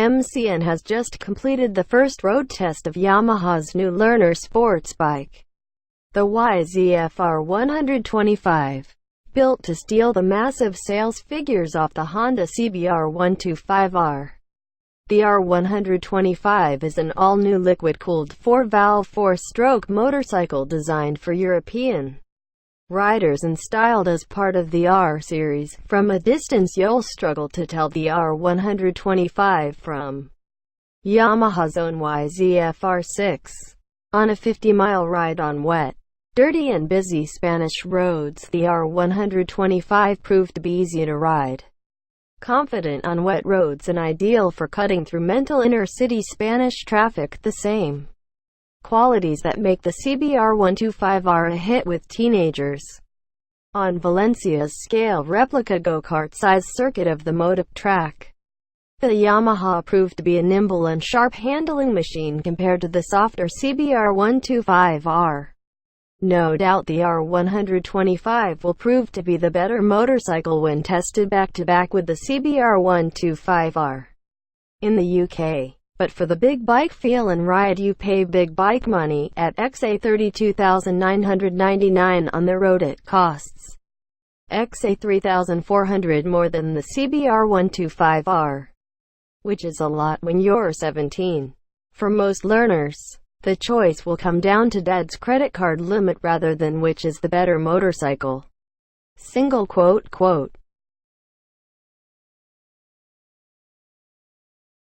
MCN has just completed the first road test of Yamaha's new learner sports bike, the YZFR125. Built to steal the massive sales figures off the Honda CBR125R. The R125 is an all-new liquid-cooled 4-valve 4-stroke motorcycle designed for European riders and styled as part of the R series. From a distance you'll struggle to tell the R125 from Yamaha's own YZFR6. On a 50-mile ride on wet, dirty and busy Spanish roads, the R125 proved to be easy to ride. Confident on wet roads and ideal for cutting through mental inner-city Spanish traffic, the same qualities that make the CBR125R a hit with teenagers. On Valencia's scale replica go-kart-sized circuit of the Motive track, the Yamaha proved to be a nimble and sharp-handling machine compared to the softer CBR125R. No doubt the R125 will prove to be the better motorcycle when tested back-to-back with the CBR125R in the UK. But for the big bike feel and ride you pay big bike money. At XA32,999 on the road it costs XA3,400 more than the CBR125R, which is a lot when you're 17. For most learners, the choice will come down to Dad's credit card limit rather than which is the better motorcycle. Single quote.